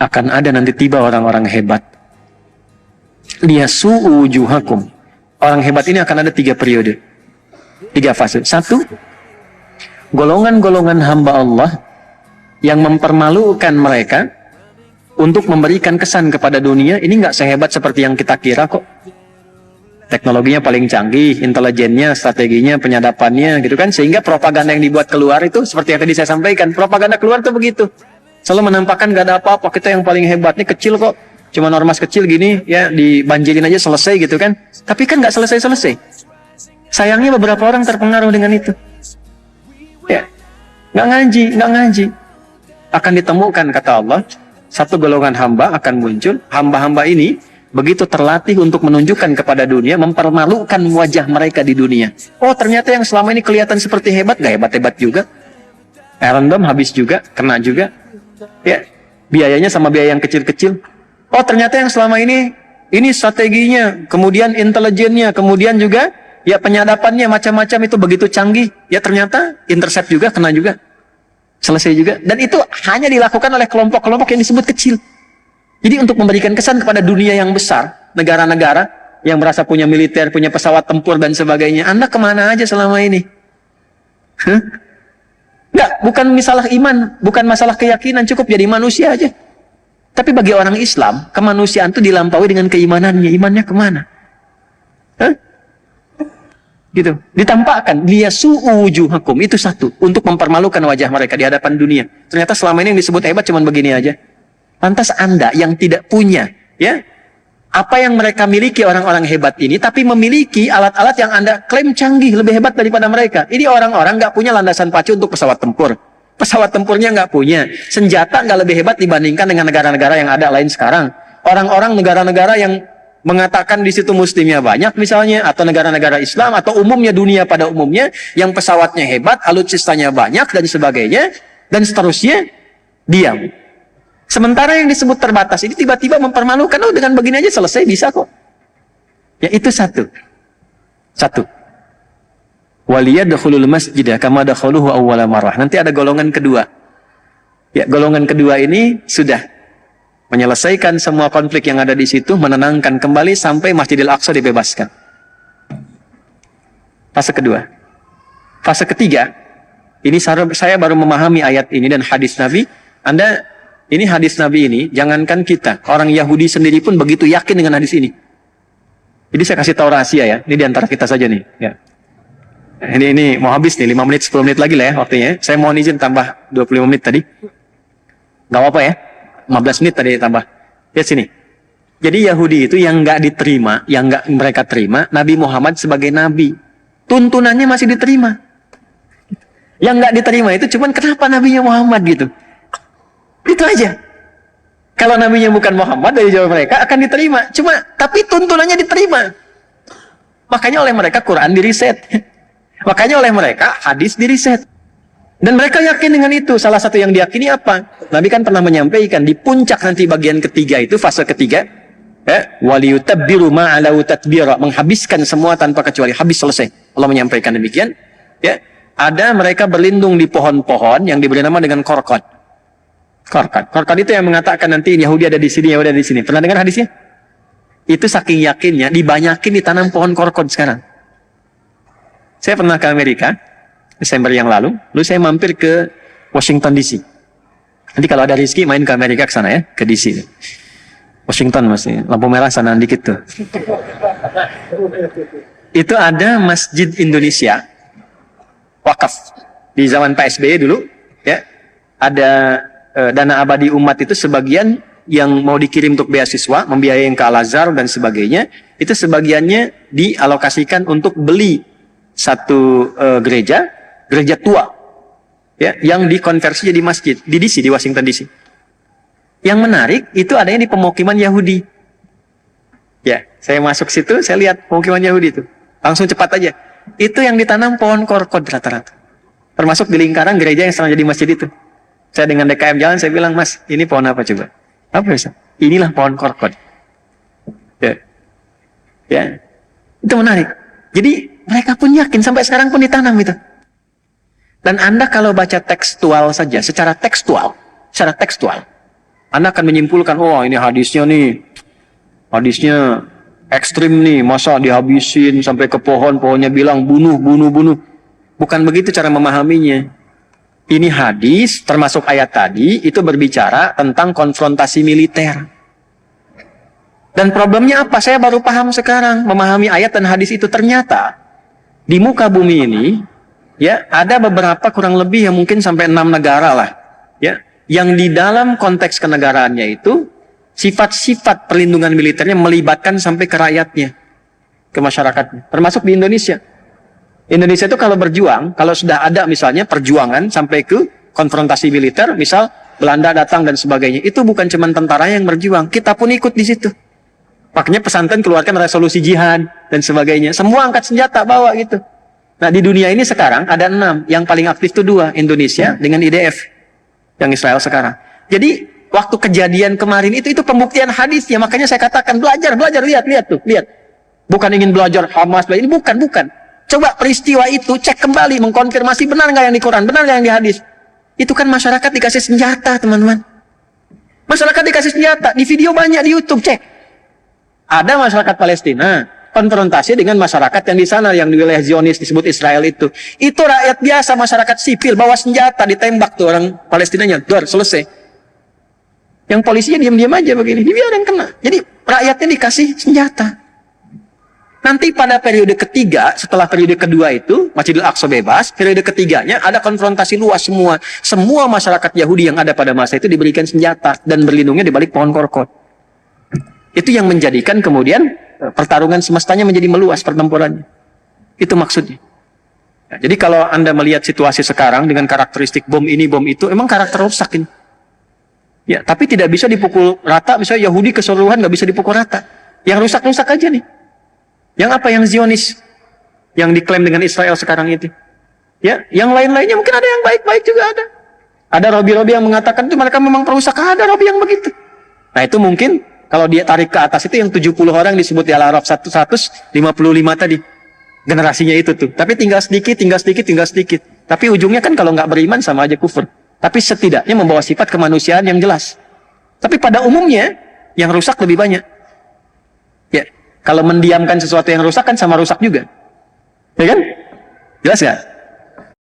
akan ada nanti tiba orang-orang hebat. Liyasu'u wujuhakum. Orang hebat ini akan ada 3 periode, 3 fase. 1, golongan-golongan hamba Allah yang mempermalukan mereka untuk memberikan kesan kepada dunia, ini nggak sehebat seperti yang kita kira kok. Teknologinya paling canggih, intelijennya, strateginya, penyadapannya, gitu kan. Sehingga propaganda yang dibuat keluar itu, seperti yang tadi saya sampaikan, propaganda keluar tuh begitu. Selalu menampakkan nggak ada apa-apa, kita yang paling hebat, nih kecil kok. Cuma ormas kecil gini, ya dibanjirin aja selesai gitu kan. Tapi kan nggak selesai-selesai. Sayangnya beberapa orang terpengaruh dengan itu. Ya, nggak ngaji. Akan ditemukan, kata Allah, satu golongan hamba akan muncul. Hamba-hamba ini begitu terlatih untuk menunjukkan kepada dunia, mempermalukan wajah mereka di dunia. Oh, ternyata yang selama ini kelihatan seperti hebat, gak hebat-hebat juga. Random, habis juga, kena juga. Ya, biayanya sama biaya yang kecil-kecil. Oh, ternyata yang selama ini strateginya, kemudian intelijennya, kemudian juga ya penyadapannya macam-macam itu begitu canggih. Ya ternyata intercept juga, kena juga. Selesai juga. Dan itu hanya dilakukan oleh kelompok-kelompok yang disebut kecil. Jadi untuk memberikan kesan kepada dunia yang besar, negara-negara yang merasa punya militer, punya pesawat tempur dan sebagainya, Anda kemana aja selama ini? Enggak, bukan masalah iman, bukan masalah keyakinan, cukup jadi manusia aja. Tapi bagi orang Islam, kemanusiaan itu dilampaui dengan keimanannya. Imannya kemana? Gitu. Ditampakkan, liyasu'u wujuhakum, itu 1, untuk mempermalukan wajah mereka di hadapan dunia. Ternyata selama ini yang disebut hebat cuma begini aja. Lantas Anda yang tidak punya, ya, apa yang mereka miliki orang-orang hebat ini, tapi memiliki alat-alat yang Anda klaim canggih, lebih hebat daripada mereka. Ini orang-orang nggak punya landasan pacu untuk pesawat tempur. Pesawat tempurnya nggak punya. Senjata nggak lebih hebat dibandingkan dengan negara-negara yang ada lain sekarang. Orang-orang negara-negara yang mengatakan di situ muslimnya banyak misalnya, atau negara-negara Islam, atau umumnya dunia pada umumnya, yang pesawatnya hebat, alutsistanya banyak, dan sebagainya, dan seterusnya, diam. Sementara yang disebut terbatas ini tiba-tiba mempermalukan, oh dengan begini aja selesai, bisa kok. Ya itu 1. Waliyadkhulul masjidah kama dakhaluhu awwala marrah. Nanti ada golongan kedua. Ya, golongan kedua ini sudah menyelesaikan semua konflik yang ada di situ, menenangkan kembali sampai Masjidil Aqsa dibebaskan. Fase kedua. Fase ketiga, ini saya baru memahami ayat ini dan hadis Nabi. Ini hadis Nabi ini, jangankan kita, orang Yahudi sendiri pun begitu yakin dengan hadis ini. Jadi saya kasih tahu rahasia ya, ini diantara kita saja nih. Ya. Ini mau habis nih, 5 menit, 10 menit lagi lah ya waktunya. Saya mohon izin tambah 25 menit tadi. Gak apa-apa ya, 15 menit tadi tambah. Lihat sini. Jadi Yahudi itu yang nggak diterima, yang nggak mereka terima, Nabi Muhammad sebagai Nabi. Tuntunannya masih diterima. Yang nggak diterima itu cuman kenapa Nabinya Muhammad gitu. Itu aja. Kalau nabinya bukan Muhammad, dari jawab mereka akan diterima. Tapi tuntunannya diterima. Makanya oleh mereka Quran diriset. Makanya oleh mereka hadis diriset. Dan mereka yakin dengan itu. Salah satu yang diyakini apa? Nabi kan pernah menyampaikan di puncak nanti bagian ketiga itu, fase ketiga, waliyutabbiru ma'alau tatbira, menghabiskan semua tanpa kecuali, habis, selesai. Allah menyampaikan demikian. Ya, ada mereka berlindung di pohon-pohon yang diberi nama dengan korkot. Korkot itu yang mengatakan nanti Yahudi ada di sini, Yahudi ada di sini. Pernah dengar hadisnya? Itu saking yakinnya, dibanyakin ditanam pohon korkot sekarang. Saya pernah ke Amerika, Desember yang lalu saya mampir ke Washington DC. Nanti kalau ada rezeki main ke Amerika ke sana ya, ke DC. Washington masih, lampu merah sana dikit tuh. Itu ada Masjid Indonesia, wakaf. Di zaman Pak SBY dulu, ya, ada dana abadi umat itu sebagian yang mau dikirim untuk beasiswa, membiayai ke Al-Azhar dan sebagainya, itu sebagiannya dialokasikan untuk beli satu gereja tua, ya, yang dikonversi jadi masjid di DC, di Washington DC. Yang menarik itu adanya di pemukiman Yahudi. Ya, saya masuk situ, saya lihat pemukiman Yahudi itu, langsung cepat aja. Itu yang ditanam pohon korkot rata-rata, termasuk di lingkaran gereja yang sekarang jadi masjid itu. Saya dengan DKM jalan, saya bilang, Mas, ini pohon apa coba? Apa ya? Inilah pohon korkot. Ya, itu menarik. Jadi mereka pun yakin, sampai sekarang pun ditanam itu. Dan Anda kalau baca tekstual saja, secara tekstual, Anda akan menyimpulkan, oh ini hadisnya ekstrim nih, masa dihabisin sampai ke pohon, pohonnya bilang bunuh, bunuh, bunuh. Bukan begitu cara memahaminya. Ini hadis, termasuk ayat tadi, itu berbicara tentang konfrontasi militer. Dan problemnya apa? Saya baru paham sekarang, memahami ayat dan hadis itu. Ternyata, di muka bumi ini, ya ada beberapa kurang lebih yang mungkin sampai 6 negara lah, ya, yang di dalam konteks kenegaraannya itu sifat-sifat perlindungan militernya melibatkan sampai ke rakyatnya, ke masyarakatnya, termasuk di Indonesia. Indonesia itu kalau berjuang, kalau sudah ada misalnya perjuangan sampai ke konfrontasi militer, misal Belanda datang dan sebagainya, itu bukan cuma tentara yang berjuang, kita pun ikut di situ. Makanya pesantren keluarkan resolusi jihad dan sebagainya, semua angkat senjata bawa gitu. Nah di dunia ini sekarang ada 6, yang paling aktif itu 2, Indonesia dengan IDF. Yang Israel sekarang. Jadi waktu kejadian kemarin itu pembuktian hadisnya. Makanya saya katakan belajar, lihat tuh, lihat. Bukan ingin belajar Hamas, ini bukan. Coba peristiwa itu cek kembali, mengkonfirmasi benar nggak yang di Quran, benar nggak yang di hadis. Itu kan masyarakat dikasih senjata, teman-teman. Masyarakat dikasih senjata, di video banyak di YouTube, cek. Ada masyarakat Palestina konfrontasi dengan masyarakat yang di sana, yang di wilayah Zionis disebut Israel itu. Itu rakyat biasa, masyarakat sipil, bawa senjata, ditembak tuh orang Palestinanya, dor, selesai. Yang polisinya diam-diam aja begini, dibiarin kena. Jadi rakyatnya dikasih senjata. Nanti pada periode ketiga, setelah periode kedua itu, Masjidil Aqsa bebas, periode ketiganya ada konfrontasi luas semua. Semua masyarakat Yahudi yang ada pada masa itu diberikan senjata, dan berlindungnya di balik pohon korkot. Itu yang menjadikan kemudian pertarungan semestanya menjadi meluas pertempurannya. Itu maksudnya. Nah, jadi kalau Anda melihat situasi sekarang dengan karakteristik bom ini, bom itu, emang karakter rusak ini. Ya, tapi tidak bisa dipukul rata, misalnya Yahudi keseluruhan nggak bisa dipukul rata. Yang rusak-rusak aja nih. Yang apa? Yang Zionis. Yang diklaim dengan Israel sekarang itu. Ya, yang lain-lainnya mungkin ada yang baik-baik juga ada. Ada Robi-Robi yang mengatakan itu mereka memang perusak, ada Robi yang begitu. Nah itu mungkin kalau dia tarik ke atas itu yang 70 orang disebut di Al-Araf 155 tadi. Generasinya itu tuh. Tapi tinggal sedikit. Tapi ujungnya kan kalau nggak beriman sama aja kufur. Tapi setidaknya membawa sifat kemanusiaan yang jelas. Tapi pada umumnya yang rusak lebih banyak. Ya, kalau mendiamkan sesuatu yang rusak kan sama rusak juga. Ya kan? Jelas nggak?